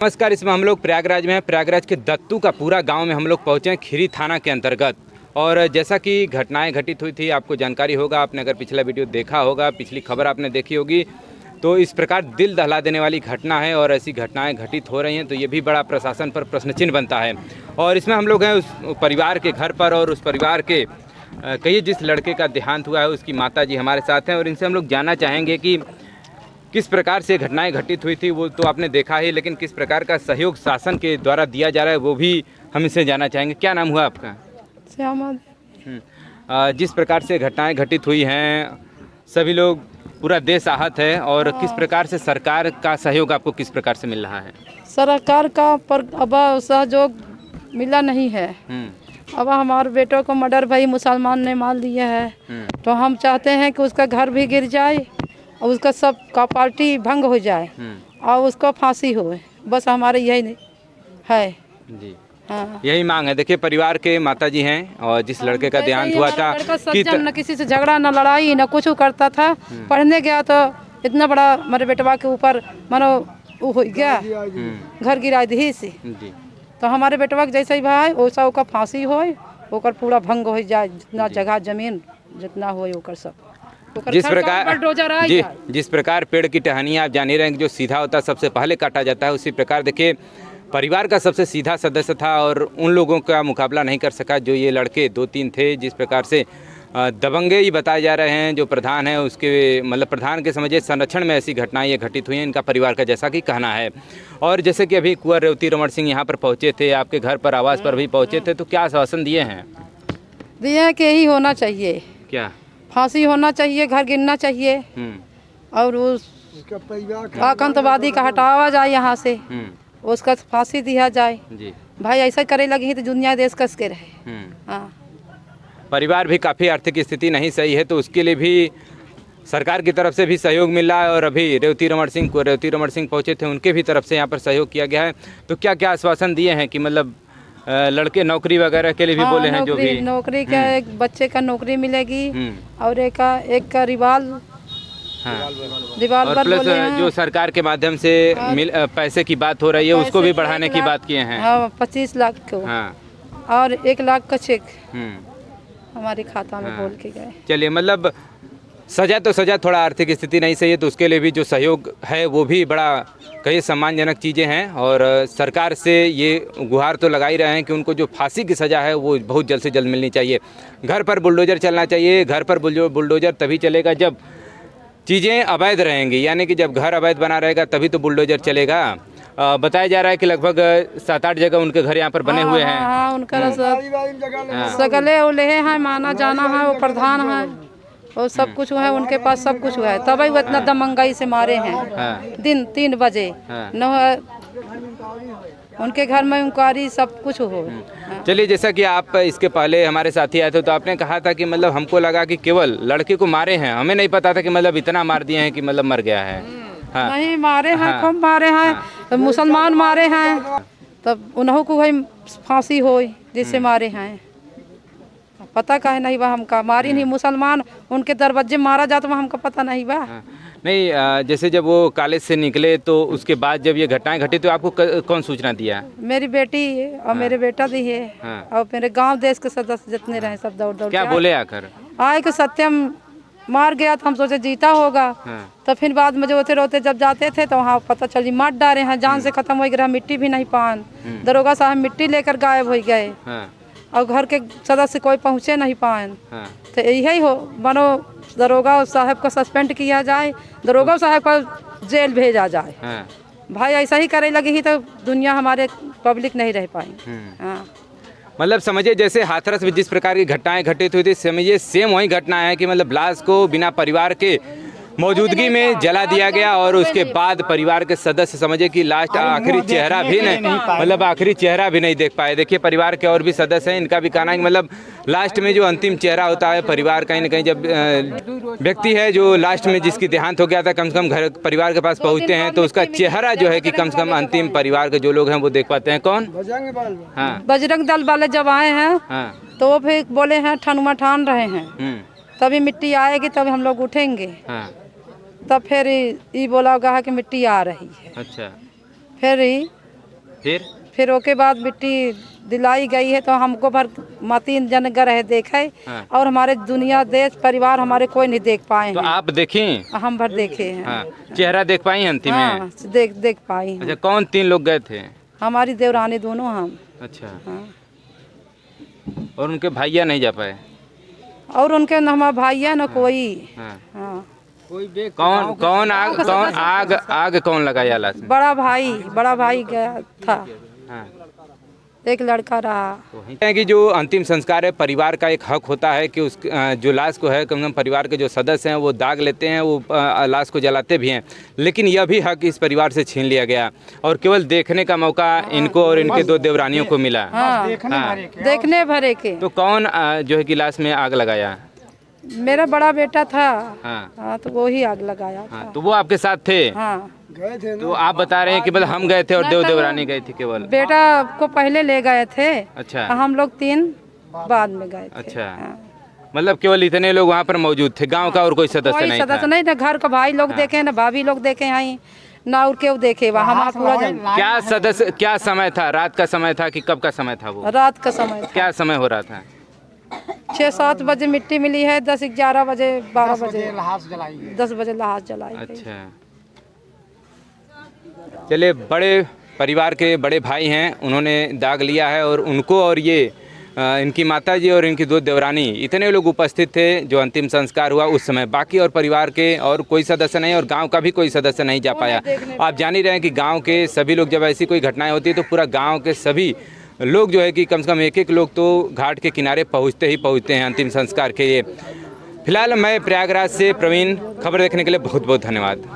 नमस्कार। इसमें हम लोग प्रयागराज में हैं। प्रयागराज के दत्तू का पूरा गांव में हम लोग पहुंचे हैं, खीरी थाना के अंतर्गत। और जैसा कि घटनाएं घटित हुई थी, आपको जानकारी होगा, आपने अगर पिछला वीडियो देखा होगा, पिछली खबर आपने देखी होगी, तो इस प्रकार दिल दहला देने वाली घटना है और ऐसी घटनाएं घटित हो रही हैं तो ये भी बड़ा प्रशासन पर प्रश्न चिन्ह बनता है। और इसमें हम लोग हैं उस परिवार के घर पर, और उस परिवार के कहिए जिस लड़के का देहांत हुआ है उसकी माता जी हमारे साथ हैं, और इनसे हम लोग जानना चाहेंगे कि किस प्रकार से घटनाएं घटित हुई थी वो तो आपने देखा ही, लेकिन किस प्रकार का सहयोग शासन के द्वारा दिया जा रहा है वो भी हम इससे जानना चाहेंगे। क्या नाम हुआ आपका? श्यामा। जिस प्रकार से घटनाएं घटित हुई हैं, सभी लोग, पूरा देश आहत है, और किस प्रकार से सरकार का सहयोग आपको किस प्रकार से मिल रहा है? सरकार का पर अब सहयोग मिला नहीं है। अब हमारे बेटों को मर्डर भाई मुसलमान ने मार दिया है, तो हम चाहते हैं कि उसका घर भी गिर जाए और उसका सब का पार्टी भंग हो जाए और उसको फांसी हो। बस हमारे यही नहीं है जी। हाँ। यही मांग है। देखिए, परिवार के माताजी हैं, और जिस लड़के का देहांत हुआ था कि न किसी से झगड़ा, न लड़ाई, न कुछ करता था। पढ़ने गया तो इतना बड़ा मेरे बेटवा के ऊपर मानो हो गया, घर गिरा दी से। तो हमारे बेटवा के जैसे ही भाई वैसा ओकर फांसी हो, ओकर पूरा भंग हो जाए, जितना जगह जमीन जितना हो ओकर सब। जिस प्रकार पेड़ की टहनियाँ आप जान ही रहे हैं कि जो सीधा होता है सबसे पहले काटा जाता है, उसी प्रकार देखिए परिवार का सबसे सीधा सदस्य था और उन लोगों का मुकाबला नहीं कर सका जो ये लड़के 2-3 थे। जिस प्रकार से दबंगे ही बताए जा रहे हैं, जो प्रधान है उसके मतलब प्रधान के समझे संरक्षण में ऐसी घटनाएं ये घटित हुई हैं इनका परिवार का, जैसा कि कहना है। और जैसे कि अभी कुंवर रेवती रमन सिंह यहाँ पर पहुँचे थे, आपके घर पर आवास पर भी पहुँचे थे, तो क्या आश्वासन दिए हैं? दिए हैं कि यही होना चाहिए, क्या फांसी होना चाहिए, घर गिरना चाहिए और उस आतंकवादी का हटावा जाए यहाँ से, उसका फांसी दिया जाए जी। भाई ऐसा करे लगी तो दुनिया देश कस के रहे। हाँ। परिवार भी काफ़ी आर्थिक स्थिति नहीं सही है, तो उसके लिए भी सरकार की तरफ से भी सहयोग मिल रहा है। और अभी रेवती रमन सिंह पहुँचे थे, उनके भी तरफ से यहाँ पर सहयोग किया गया है। तो क्या क्या आश्वासन दिए हैं कि मतलब लड़के नौकरी वगैरह के लिए भी बोले हैं? जो भी नौकरी का, एक बच्चे का नौकरी मिलेगी और एक का रिवाल्वर प्लस जो सरकार के माध्यम से पैसे की बात हो रही है उसको भी बढ़ाने की बात किए हैं। 25 लाख को और 1 लाख का चेक हमारे खाता में बोल के गए। चलिए, मतलब सजा तो सजा, थोड़ा आर्थिक स्थिति नहीं सही है तो उसके लिए भी जो सहयोग है वो भी बड़ा कई सम्मानजनक चीज़ें हैं। और सरकार से ये गुहार तो लगा ही रहे हैं कि उनको जो फांसी की सज़ा है वो बहुत जल्द से जल्द मिलनी चाहिए। घर पर बुलडोज़र चलना चाहिए। घर पर बुलडोज़र तभी चलेगा जब चीज़ें अवैध रहेंगी, यानी कि जब घर अवैध बना रहेगा तभी तो बुलडोज़र चलेगा। बताया जा रहा है कि लगभग 7-8 जगह उनके घर यहाँ पर बने हुए हैं। हाँ, उनका सगले उले हैं, माना जाना है, वो प्रधान है और सब कुछ है उनके पास, सब कुछ है, तभी वो इतना दमंगाई से मारे हैं। दिन 3 बजे न उनके घर में इंक्वायरी सब कुछ हो। चलिए, जैसा कि आप इसके पहले हमारे साथी आए थे तो आपने कहा था कि मतलब हमको लगा कि केवल लड़के को मारे हैं, हमें नहीं पता था कि मतलब इतना मार दिए हैं कि मतलब मर गया है। नहीं मारे हैं, खूब मारे हैं, तो मुसलमान मारे हैं, तब उन्हों को भाई फांसी हो जिससे मारे हैं। पता का है नहीं बा, हमका मारी नहीं, मुसलमान उनके दरवाजे मारा जाता वहाँ हमको पता नहीं बा। नहीं, जैसे जब वो कॉलेज से निकले तो उसके बाद जब ये घटनाएं घटी तो आपको कौन सूचना दिया? मेरी बेटी और मेरे बेटा दी है और मेरे गांव देश के सदस्य जितने रहे सब दौड़ क्या बोले आकर? आए कि सत्यम मार गया तो हम सोचे जीता होगा। तो फिर बाद में जो रोते रोते जब जाते थे तो वहाँ पता चली मार डाले हैं, जान से खत्म हो गया, मिट्टी भी नहीं पान। दरोगा साहब मिट्टी लेकर गायब हो गए और घर के सदस्य कोई पहुँचे नहीं पाए। तो यही हो बनो, दरोगा साहब को सस्पेंड किया जाए, दरोगा साहब को जेल भेजा जाए। भाई ऐसा ही करे लगी ही तो दुनिया हमारे पब्लिक नहीं रह पाई। मतलब समझिए, जैसे हाथरस में जिस प्रकार की घटनाएं घटित हुई थी, समझिए सेम वही घटना है कि मतलब लाश को बिना परिवार के मौजूदगी में जला दिया गया और उसके बाद परिवार के सदस्य समझे कि लास्ट आखिरी चेहरा भी नहीं, मतलब आखिरी चेहरा भी नहीं देख पाए। देखिए, परिवार के और भी सदस्य हैं, इनका भी कहना है कि मतलब लास्ट में जो अंतिम चेहरा होता है परिवार, कहीं ना कहीं जब व्यक्ति है जो लास्ट में जिसकी देहांत हो गया था, कम से कम घर परिवार के पास पहुंचते हैं तो उसका चेहरा जो है कि कम से कम अंतिम परिवार के जो लोग हैं वो देख पाते हैं। कौन? बजरंग दल वाले जब आए हैं तो वो फिर बोले हैं ठनुमा ठान रहे हैं, तभी मिट्टी आएगी तभी हम लोग उठेंगे। तब फिर ये बोला होगा कि मिट्टी आ रही है। अच्छा। फिर फिर ओके बाद मिट्टी दिलाई गई है तो हमको भर मतीन जन गए देखे हाँ। और हमारे दुनिया देश परिवार हमारे कोई नहीं देख पाए तो हैं। आप देखें? हम भर देखे हैं। हाँ, चेहरा देख पाई अंतिम में? हाँ, देख पाई हैं। अच्छा, कौन 3 लोग गए थे? हमारी देवरानी दोनों हम। अच्छा, हाँ। और उनके भैया नहीं जा पाए? और उनके न हमारा भाई है न कोई। हाँ। हाँ। कौन आग कौन लगाया लाश में? बड़ा भाई गया था। हाँ। एक लड़का रहा। है कि जो अंतिम संस्कार है, परिवार का एक हक होता है कि उस जो लाश को है, कम से कम परिवार के जो सदस्य हैं वो दाग लेते हैं, वो लाश को जलाते भी हैं, लेकिन यह भी हक इस परिवार से छीन लिया गया और केवल देखने का मौका इनको और इनके 2 देवरानियों को मिला। हाँ, देखने भरे के। तो कौन जो है कि लाश में आग लगाया? मेरा बड़ा बेटा था। हाँ। हाँ, तो वो ही आग लगाया था। हाँ, तो वो आपके साथ थे? हाँ। गए थे तो आप बता रहे हैं कि बस हम गए थे और देवरानी गई थी केवल? बेटा को पहले ले गए थे। अच्छा। हम लोग 3 बाद में गए थे। अच्छा। हाँ। मतलब केवल इतने लोग वहाँ पर मौजूद थे, गांव का और कोई सदस्य नहीं था? सदस्य नहीं ना, घर का भाई लोग देखे ना, भाभी लोग देखे हैं ना, और क्यों देखे वहाँ हमारा पूरा क्या समय था? रात का समय था कि कब का समय था वो? रात का समय था। क्या समय हो रहा था? 6-7 बजे मिट्टी मिली है, 10-11 बजे 12 बजे लाश जलाई है। 10 बजे लाश जलाई गई। अच्छा, चलिए, बड़े परिवार के बड़े भाई हैं, उन्होंने दाग लिया है और उनको और ये इनकी माताजी और इनकी 2 देवरानी, इतने लोग उपस्थित थे जो अंतिम संस्कार हुआ उस समय। बाकी और परिवार के और कोई सदस्य नहीं और गांव का भी कोई सदस्य नहीं जा पाया। आप जान ही रहे हैं कि गांव के सभी लोग, जब ऐसी कोई घटनाएं होती है तो पूरा गांव के सभी लोग जो है कि कम से कम एक लोग तो घाट के किनारे पहुँचते हैं अंतिम संस्कार के लिए। फिलहाल मैं प्रयागराज से प्रवीण, खबर देखने के लिए बहुत बहुत धन्यवाद।